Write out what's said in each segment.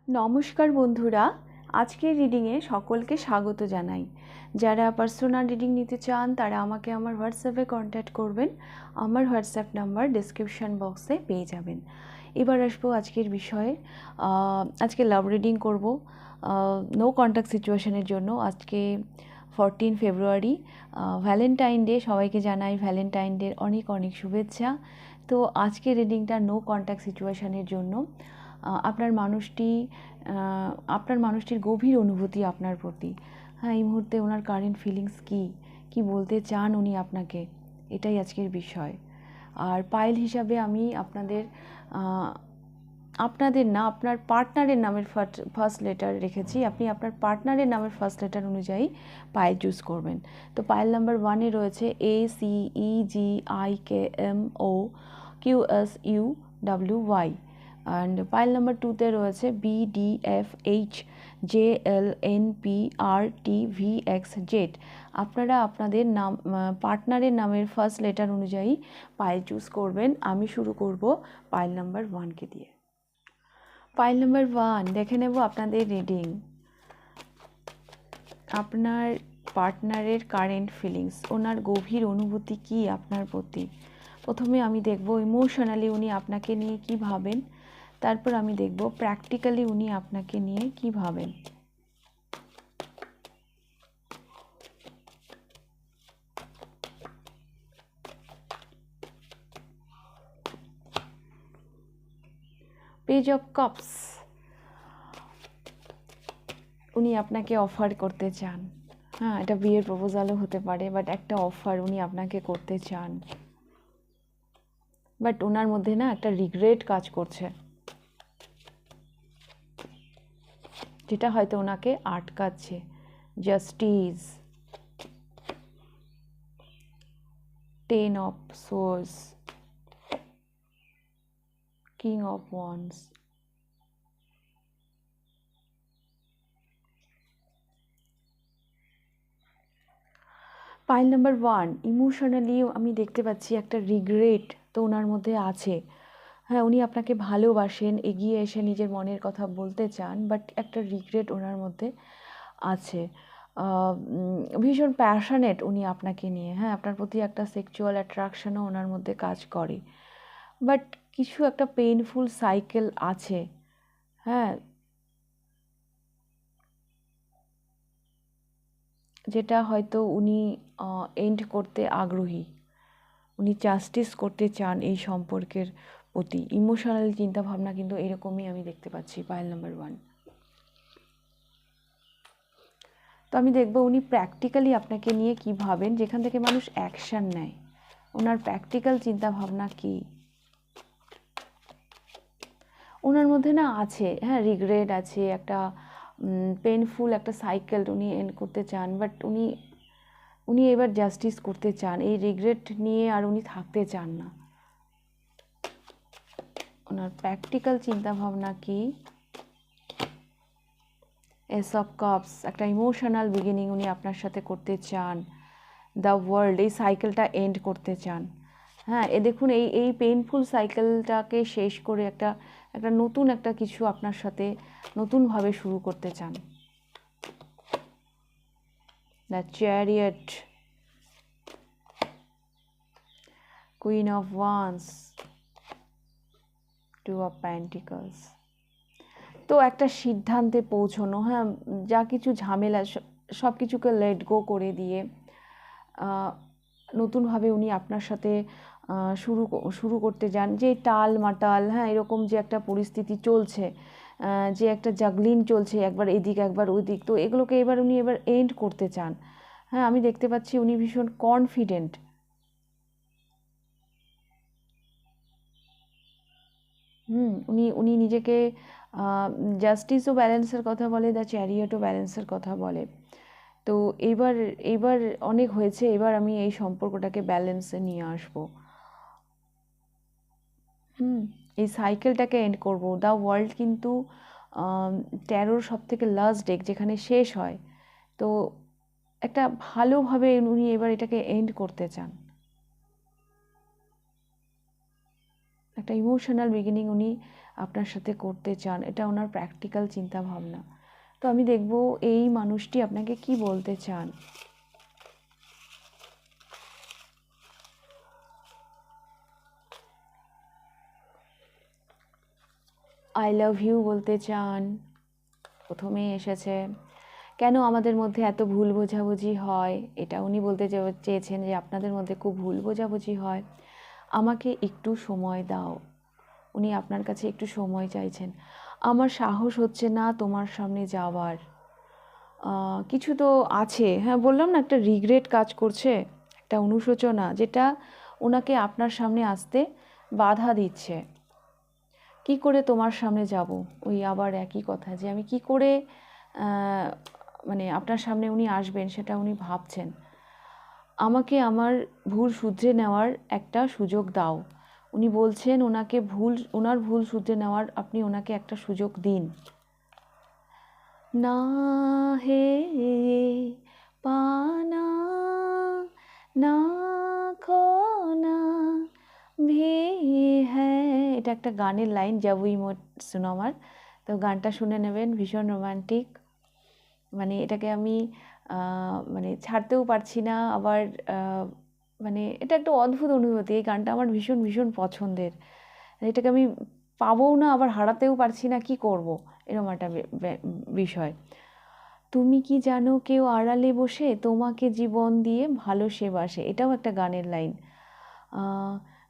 নমস্কার বন্ধুরা, আজকের রিডিংয়ে সকলকে স্বাগত জানাই। যারা পার্সোনাল রিডিং নিতে চান তারা আমাকে আমার হোয়াটসঅ্যাপে কন্ট্যাক্ট করবেন। আমার হোয়াটসঅ্যাপ নাম্বার ডেসক্রিপশন বক্সে পেয়ে যাবেন। এবার আসবো আজকের বিষয়ে। আজকে লাভ রিডিং করব নো কন্ট্যাক্ট সিচুয়েশনের জন্য। আজকে 14 ফেব্রুয়ারি, ভ্যালেন্টাইন ডে। সবাইকে জানাই ভ্যালেন্টাইন ডের অনেক অনেক শুভেচ্ছা। তো আজকের রিডিংটা নো কন্ট্যাক্ট সিচুয়েশনের জন্য। আপনার মানুষটির গভীর অনুভূতি আপনার প্রতি। হ্যাঁ, এই মুহূর্তে ওনার কারেন্ট ফিলিংস কি বলতে চান উনি আপনাকে, এটাই আজকের বিষয়। আর পাইল হিসাবে আমি আপনাদের না, আপনার পার্টনারের নামের ফার্স্ট লেটার রেখেছি। আপনি আপনার পার্টনারের নামের ফার্স্ট লেটার অনুযায়ী পাইল চুজ করবেন। তো পাইল নাম্বার 1-এ রয়েছে ACEGIKMOQSUWY, অ্যান্ড পাইল নাম্বার 2-তে রয়েছে BDFHJLNPRTVXZ। আপনারা আপনাদের নাম, পার্টনারের নামের ফার্স্ট লেটার অনুযায়ী পাইল চুজ করবেন। আমি শুরু করব পাইল নাম্বার 1-কে দিয়ে। পাইল নাম্বার 1, দেখে নেব আপনাদের রিডিং। আপনার পার্টনারের কারেন্ট ফিলিংস, ওনার গভীর অনুভূতি কি আপনার প্রতি। প্রথমে আমি দেখব ইমোশনালি উনি আপনাকে নিয়ে কি ভাবেন, তারপর আমি দেখব প্র্যাকটিক্যালি উনি আপনাকে নিয়ে কি ভাবেন। পেজ অফ কাপস, উনি আপনাকে অফার করতে চান। হ্যাঁ, এটা বিয়ের প্রপোজালও হতে পারে, বাট একটা অফার উনি আপনাকে করতে চান। বাট ওনার মধ্যে না একটা রিগ্রেট কাজ করছে, যেটা হয়তো ওনাকে আটকাচ্ছে। Justice, 10 of swords, King of Wands, pile number 1, emotionally আমি দেখতে পাচ্ছি একটা রিগ্রেট তো ওনার মধ্যে আছে। হ্যাঁ, উনি আপনাকে ভালোবাসেন, এগিয়ে এসে নিজের মনের কথা বলতে চান, বাট একটা রিগ্রেট ওনার মধ্যে আছে। ভীষণ প্যাশনেট উনি আপনাকে নিয়ে। হ্যাঁ, আপনার প্রতি একটা সেক্সুয়াল অ্যাট্রাকশনও ওনার মধ্যে কাজ করে, বাট কিছু একটা পেইনফুল সাইকেল আছে। হ্যাঁ, যেটা হয়তো উনি এন্ড করতে আগ্রহী। উনি জাস্টিস করতে চান এই সম্পর্কের প্রতি। ইমোশনাল চিন্তাভাবনা কিন্তু এরকমই আমি দেখতে পাচ্ছি পাইল নাম্বার 1। তো আমি দেখব উনি প্র্যাকটিক্যালি আপনাকে নিয়ে কি ভাবেন, যেখান থেকে মানুষ অ্যাকশান নেয়। ওনার প্র্যাকটিক্যাল চিন্তাভাবনা কি ওনার মধ্যে না আছে। হ্যাঁ, রিগ্রেট আছে, একটা পেনফুল একটা সাইকেল উনি এন্ড করতে চান, বাট উনি এবার জাস্টিস করতে চান। এই রিগ্রেট নিয়ে আর উনি থাকতে চান না। ওনার প্র্যাকটিক্যাল চিন্তাভাবনা কি? এস অফ কাপস, একটা ইমোশনাল বিগিনিং উনি আপনার সাথে করতে চান। দ্য ওয়ার্ল্ড, এই সাইকেলটা এন্ড করতে চান। হ্যাঁ, দেখুন এই পেইনফুল সাইকেলটাকে শেষ করে একটা নতুন একটা কিছু আপনার সাথে নতুনভাবে শুরু করতে চান। The chariot, queen of wands, two of pentacles. তো একটা সিদ্ধান্তে পৌঁছানো। হ্যাঁ, যা কিছু ঝামেলা সব কিছুকে লেট গো করে দিয়ে নতুনভাবে উনি আপনার সাথে শুরু করতে যান। যে টাল মাটাল, হ্যাঁ, এরকম যে একটা পরিস্থিতি চলছে, যে একটা জাগলিং চলছে, একবার এদিক একবার ওইদিক, তো এগুলোকে উনি এন্ড করতে চান। হ্যাঁ, আমি দেখতে পাচ্ছি উনি ভীষণ কনফিডেন্ট। উনি নিজেকে জাস্টিসও ব্যালেন্সের কথা বলে, দ্য চ্যারিয়টও ব্যালেন্সের কথা বলে। তো এইবার অনেক হয়েছে, এবার আমি এই সম্পর্কটাকে ব্যালেন্সে নিয়ে আসবো। এই সাইকেলটাকে এন্ড করব। দ্য ওয়ার্ল্ড কিন্তু ট্যারোর সব থেকে লাস্ট ডেক, যেখানে শেষ হয়। তো একটা ভালোভাবে উনি এবার এটাকে এন্ড করতে চান। একটা ইমোশনাল বিগিনিং উনি আপনার সাথে করতে চান, এটা ওনার প্র্যাকটিক্যাল চিন্তা ভাবনা। তো আমি দেখব এই মানুষটি আপনাকে কি বলতে চান। আই লাভ ইউ বলতে চান, প্রথমেই এসেছে। কেন আমাদের মধ্যে এত ভুল বোঝাবুঝি হয়, এটা উনি বলতে চেয়েছেন যে আপনাদের মধ্যে খুব ভুল বোঝাবুঝি হয়, আমাকে একটু সময় দাও। উনি আপনার কাছে একটু সময় চাইছেন। আমার সাহস হচ্ছে না তোমার সামনে যাওয়ার। কিছু তো আছে, হ্যাঁ বললাম না, একটা রিগ্রেট কাজ করছে, একটা অনুশোচনা, যেটা ওনাকে আপনার সামনে আসতে বাধা দিচ্ছে। কি করে তোমার সামনে যাব, ওই আবার একই কথা, যে আমি কি করে মানে আপনার সামনে উনি আসবেন সেটা উনি ভাবছেন। আমাকে আমার ভুল শুধরে নেওয়ার একটা সুযোগ দাও। উনি বলছেন ওনার ভুল শুধরে নেওয়ার আপনি ওনাকে একটা সুযোগ দিন। না হে পানা না খোনা ভি হ্যায়, এটা একটা গানের লাইন, যাবই মোট সুনমার। তো গানটা শুনে নেবেন, ভীষণ রোমান্টিক। মানে এটাকে আমি মানে ছাড়তেও পারছি না, আবার মানে এটা একটা অদ্ভুত অনুভূতি। এই গানটা আমার ভীষণ ভীষণ পছন্দের। এটাকে আমি পাবও না, আবার হারাতেও পারছি না, কি করব, এরকম একটা বিষয়। তুমি কি জানো কেউ আড়ালে বসে তোমাকে জীবন দিয়ে ভালোবাসে, এটাও একটা গানের লাইন।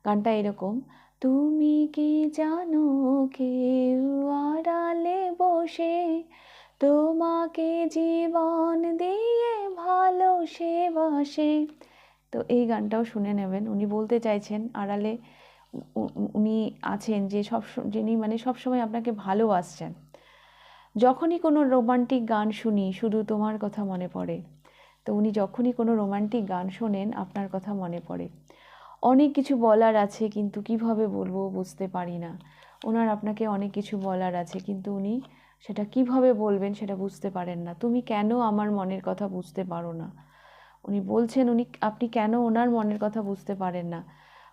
গানটা এরকম, তুমি কি জানো কেউ আড়ালে বসে তোমাকে জীবন দিয়ে ভালোবাসে। তো এই গানটাও শুনে নেবেন। উনি বলতে চাইছেন আড়ালে উনি আছেন, যে যিনি মানে সবসময় আপনাকে ভালোবাসছেন। যখনই কোনো রোমান্টিক গান শুনি শুধু তোমার কথা মনে পড়ে। তো উনি যখনই কোনো রোমান্টিক গান শোনেন আপনার কথা মনে পড়ে। অনেক কিছু বলার আছে কিন্তু কিভাবে বলবো বুঝতে পারি না। ওনার আপনাকে অনেক কিছু বলার আছে কিন্তু উনি সেটা কিভাবে বলবেন সেটা বুঝতে পারেন না। তুমি কেন আমার মনের কথা বুঝতে পারো না, উনি বলছেন। আপনি কেন ওনার মনের কথা বুঝতে পারেন না।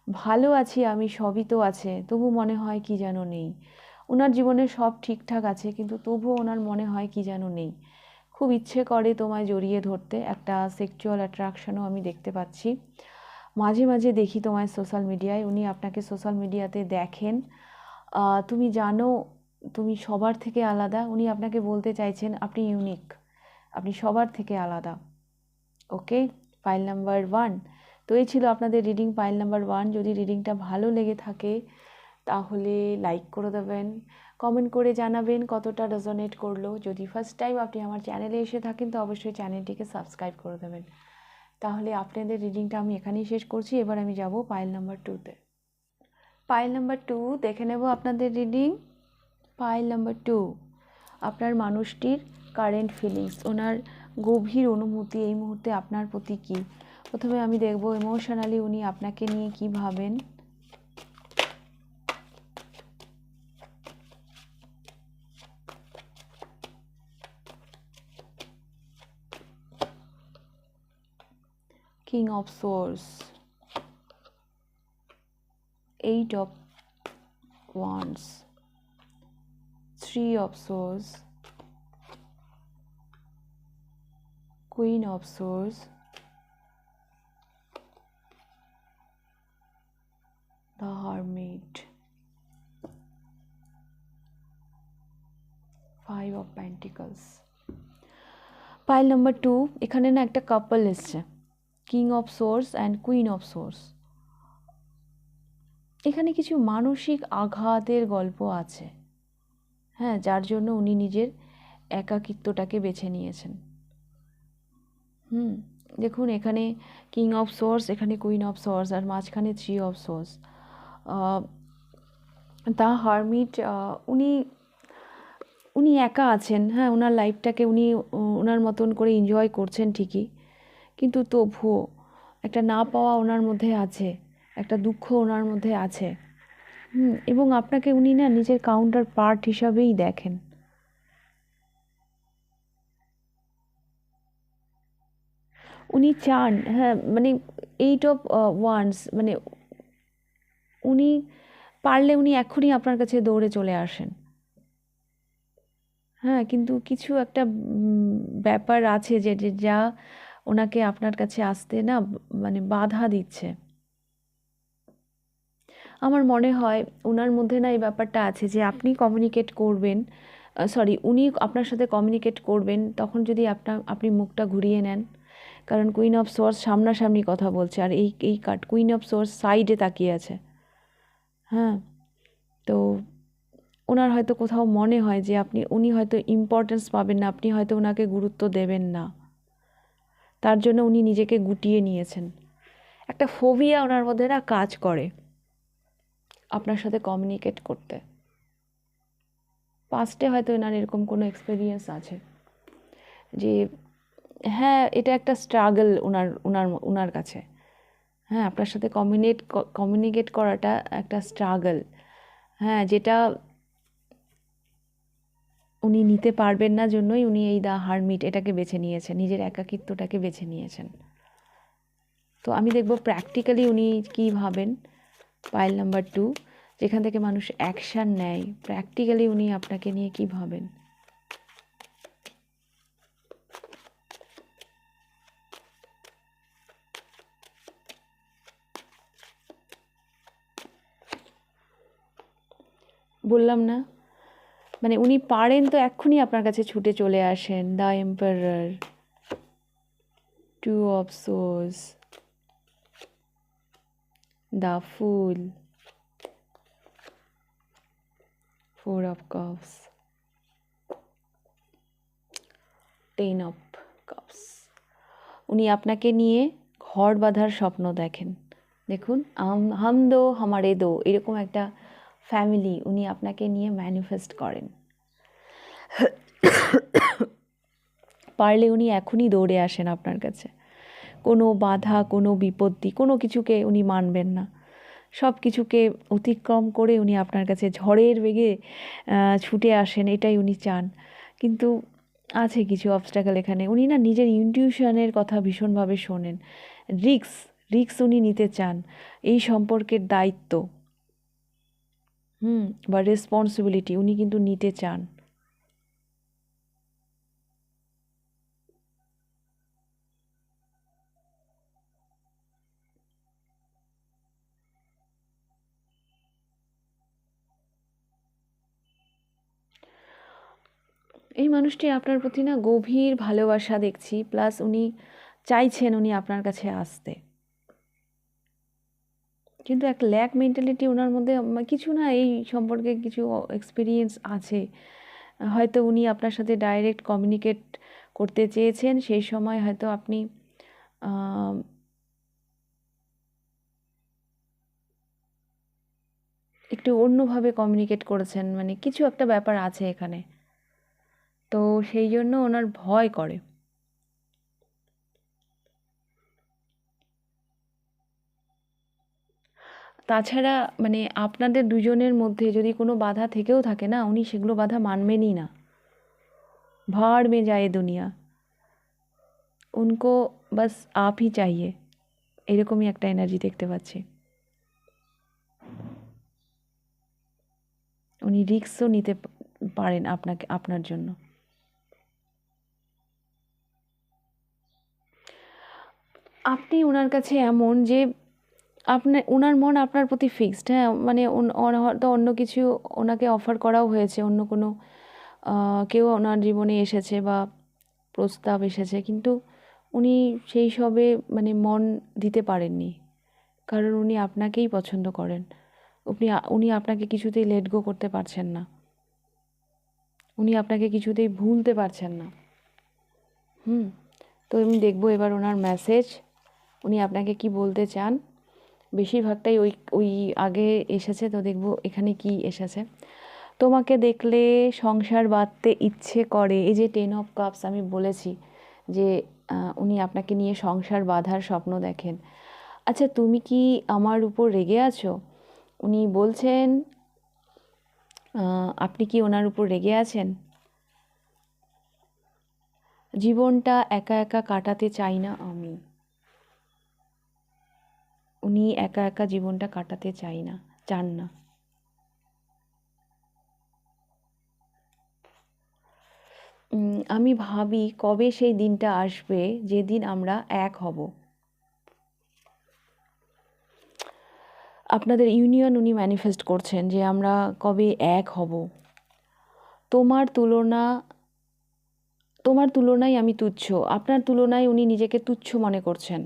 ভালো আছি আমি, সবই তো আছে, তবু মনে হয় কি যেন নেই। ওনার জীবনে সব ঠিকঠাক আছে কিন্তু তবুও ওনার মনে হয় কি যেন নেই। খুব ইচ্ছে করে তোমায় জড়িয়ে ধরতে, একটা সেক্সুয়াল অ্যাট্রাকশনও আমি দেখতে পাচ্ছি। মাঝে মাঝে দেখি তোমায় সোশ্যাল মিডিয়ায়, উনি আপনাকে সোশ্যাল মিডিয়াতে দেখেন। তুমি জানো তুমি সবার থেকে আলাদা, উনি আপনাকে বলতে চাইছেন আপনি ইউনিক, আপনি সবার থেকে আলাদা। ওকে, পাইল নাম্বার 1। তো এই ছিল আপনাদের রিডিং, পাইল নাম্বার 1। যদি রিডিংটা ভালো লেগে থাকে তাহলে লাইক করে দেবেন, কমেন্ট করে জানাবেন কতটা রেজোনেট করলো। যদি ফার্স্ট টাইম আপনি আমার চ্যানেলে এসে থাকেন তো অবশ্যই চ্যানেলটিকে সাবস্ক্রাইব করে দেবেন। তাহলে আপনাদের রিডিংটা আমি এখানেই শেষ করছি। এবার আমি যাব পাইল নাম্বার 2তে। পাইল নাম্বার 2 দেখে নেব আপনাদের রিডিং। পাইল নাম্বার 2, আপনার মানুষটির কারেন্ট ফিলিংস, ওনার গভীর অনুভূতি এই মুহূর্তে আপনার প্রতি কী। প্রথমে আমি দেখব ইমোশনালি উনি আপনাকে নিয়ে কী ভাবেন। King of Swords, 8 of Wands, 3 of Swords, Queen of Swords, the Hermit, 5 of Pentacles. Pile number 2, এখানে না একটা কাপল এসছে, king of swords and queen of swords. এখানে কিছু মানসিক আঘাতের গল্প আছে, হ্যাঁ, যার জন্য উনি নিজের একাকিত্বটাকে বেছে নিয়েছেন। দেখুন এখানে কিং অফ সোর্স, এখানে কুইন অফ সোর্স, আর মাঝখানে 3 অফ সোর্স। দ্য হারমিট, উনি একা আছেন, হ্যাঁ, ওনার লাইফটাকে উনি ওনার মতন করে এনজয় করছেন ঠিকই, কিন্তু তবুও একটা না পাওয়া ওনার মধ্যে আছে, একটা দুঃখ ওনার মধ্যে আছে। এবং আপনাকে উনি না নিজের কাউন্টার পার্ট হিসাবেই দেখেন। উনি চান, হ্যাঁ, মানে 8 অফ ওয়ান্ডস, মানে উনি পারলে উনি এক্ষুনি আপনার কাছে দৌড়ে চলে আসেন। হ্যাঁ, কিন্তু কিছু একটা ব্যাপার আছে যে যা ওনাকে আপনার কাছে আসতে না মানে বাধা দিচ্ছে। আমার মনে হয় ওনার মধ্যে না এই ব্যাপারটা আছে যে আপনি কমিউনিকেট করবেন, উনি আপনার সাথে কমিউনিকেট করবেন, তখন যদি আপনি মুখটা ঘুরিয়ে নেন, কারণ কুইন অফ সোর্স সামনাসামনি কথা বলছে, আর এই কার্ড কুইন অফ সোর্স সাইডে তাকিয়ে আছে। হ্যাঁ, তো ওনার হয়তো কোথাও মনে হয় যে উনি হয়তো ইম্পর্টেন্স পাবেন না, আপনি হয়তো ওনাকে গুরুত্ব দেবেন না, তার জন্য উনি নিজেকে গুটিয়ে নিয়েছেন। একটা ফোবিয়া ওনার মধ্যে না কাজ করে আপনার সাথে কমিউনিকেট করতে। পাস্টে হয়তো এনার এরকম কোনো এক্সপিরিয়েন্স আছে যে হ্যাঁ, এটা একটা স্ট্রাগল ওনার ওনার ওনার কাছে। হ্যাঁ, আপনার সাথে কমিউনিকেট করাটা একটা স্ট্রাগল। হ্যাঁ, যেটা উনি নিতে পারবেন না জন্যই উনি এই দ্য হারমিট এটাকে বেছে নিয়েছেন, নিজের একাকিত্বটাকে বেছে নিয়েছেন। তো আমি দেখব প্র্যাকটিক্যালি উনি কী ভাবেন। পাইল নাম্বার 2, যেখান থেকে মানুষ অ্যাকশান নেয়, প্র্যাকটিক্যালি উনি আপনাকে নিয়ে কী ভাবেন। বললাম না, মানে উনি পারেন তো এক্ষুনি আপনার কাছে ছুটে চলে আসেন। The emperor, 2 of swords, the full, 4 of cups, 10 of cups. উনি আপনাকে নিয়ে ঘর বাঁধার স্বপ্ন দেখেন। দেখুন, হাম দো হামারে দো, এরকম একটা ফ্যামিলি উনি আপনাকে নিয়ে ম্যানিফেস্ট করেন। পারলে উনি এখনই দৌড়ে আসেন আপনার কাছে। কোনো বাধা, কোনো বিপত্তি, কোনো কিছুকে উনি মানবেন না। সব কিছুকে অতিক্রম করে উনি আপনার কাছে ঝড়ের বেগে ছুটে আসেন, এটাই উনি চান। কিন্তু আছে কিছু অবস্ট্যাকল এখানে। উনি না নিজের ইনটিউশনের কথা ভীষণভাবে শোনেন। রিস্ক উনি নিতে চান, এই সম্পর্কের দায়িত্ব বা রেসপন্সিবিলিটি উনি কিন্তু নিতে চান। এই মানুষটি আপনার প্রতি না গভীর ভালোবাসা দেখছি, প্লাস উনি চাইছেন উনি আপনার কাছে আসতে, কিন্তু এক ল্যাক মেন্টালিটি ওনার মধ্যে কিছু না, এই সম্পর্কে কিছু এক্সপিরিয়েন্স আছে। হয়তো উনি আপনার সাথে ডাইরেক্ট কমিউনিকেট করতে চেয়েছেন, সেই সময় হয়তো আপনি একটু অন্যভাবে কমিউনিকেট করেছেন, মানে কিছু একটা ব্যাপার আছে এখানে। তো সেই জন্য ওনার ভয় করে। তাছাড়া মানে আপনাদের দুজনের মধ্যে যদি কোনো বাধা থেকেও থাকে না, উনি সেগুলো বাধা মানবেনই না। भाड़ में जाए दुनिया, उनको बस आप ही चाहिए, এরকমই একটা এনার্জি দেখতে পাচ্ছি। উনি রিস্কও নিতে পারেন আপনার জন্য। আপনি ওনার কাছে এমন যে ওনার মন আপনার প্রতি ফিক্সড। হ্যাঁ, মানে হয়তো অন্য কিছু ওনাকে অফার করাও হয়েছে, অন্য কোনো কেউ ওনার জীবনে এসেছে বা প্রস্তাব এসেছে, কিন্তু উনি সেই সবে মানে মন দিতে পারেননি, কারণ উনি আপনাকেই পছন্দ করেন। উনি আপনাকে কিছুতেই লেট গো করতে পারছেন না, উনি আপনাকে কিছুতেই ভুলতে পারছেন না। তো আমি দেখবো এবার ওনার মেসেজ, উনি আপনাকে কি বলতে চান। বেশিরভাগটাই ওই আগে এসেছে, তো দেখবো এখানে কি এসেছে। তোমাকে দেখলে সংসার বাঁধতে ইচ্ছে করে, এই যে 10 অফ কাপস আমি বলেছি যে উনি আপনাকে নিয়ে সংসার বাঁধার স্বপ্ন দেখেন। আচ্ছা, তুমি কি আমার উপর রেগে আছো? উনি বলছেন আপনি কি ওনার উপর রেগে আছেন? জীবনটা একা একা কাটাতে চাই না আমি। উনি একা একা জীবনটা কাটাতে চান না। আমি ভাবি কবে সেই দিনটা আসবে যেদিন আমরা এক হব। আপনাদের ইউনিয়ন উনি ম্যানিফেস্ট করছেন যে আমরা কবে এক হব। তোমার তুলনায় আমি তুচ্ছ, আপনার তুলনায় উনি নিজেকে তুচ্ছ মনে করছেন।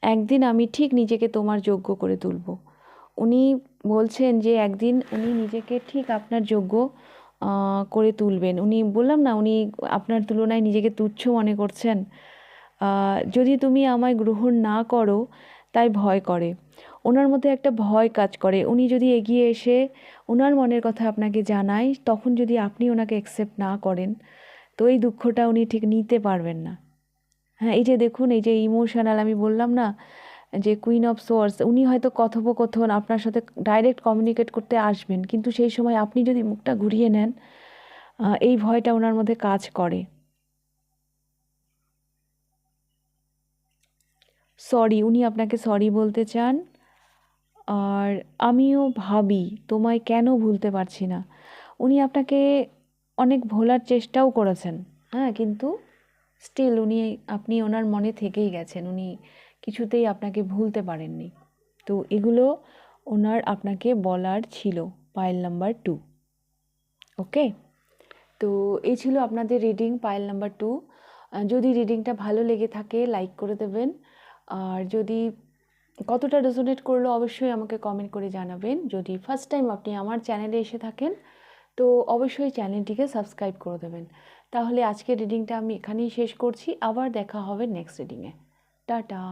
একদিন আমি ঠিক নিজেকে তোমার যোগ্য করে তুলব। উনি বলছেন যে একদিন উনি নিজেকে ঠিক আপনার যোগ্য করে তুলবেন। উনি বললাম না, উনি আপনার তুলনায় নিজেকে তুচ্ছ মনে করছেন। যদি তুমি আমায় গ্রহণ না করো তাই ভয় করে, ওনার মধ্যে একটা ভয় কাজ করে। উনি যদি এগিয়ে এসে ওনার মনের কথা আপনাকে জানায়, তখন যদি আপনি ওনাকে অ্যাকসেপ্ট না করেন, তো এই দুঃখটা উনি ঠিক নিতে পারবেন না। হ্যাঁ, এই যে দেখুন, এই যে ইমোশনাল, আমি বললাম না যে কুইন অফ সোয়ার্ডস, উনি হয়তো কথোপকথন আপনার সাথে ডাইরেক্ট কমিউনিকেট করতে আসবেন, কিন্তু সেই সময় আপনি যদি মুখটা ঘুরিয়ে নেন, এই ভয়টা ওনার মধ্যে কাজ করে। সরি, উনি আপনাকে সরি বলতে চান। আর আমিও ভাবি তোমায় কেন ভুলতে পারছি না। উনি আপনাকে অনেক ভোলার চেষ্টাও করেছেন, হ্যাঁ, কিন্তু স্টিল আপনি ওনার মনে থেকেই গেছেন। উনি কিছুতেই আপনাকে ভুলতে পারেননি। তো এগুলো ওনার আপনাকে বলার ছিল, পাইল নাম্বার 2। ওকে, তো এই ছিল আপনাদের রিডিং পাইল নাম্বার 2। যদি রিডিংটা ভালো লেগে থাকে লাইক করে দেবেন, আর যদি কতটা রেজোনেট করলো অবশ্যই আমাকে কমেন্ট করে জানাবেন। যদি ফার্স্ট টাইম আপনি আমার চ্যানেলে এসে থাকেন তো অবশ্যই চ্যানেলটিকে সাবস্ক্রাইব করে দেবেন। তাহলে আজকের রিডিংটা আমি এখানেই শেষ করছি, আবার দেখা হবে নেক্সট রিডিংয়ে। টাটা।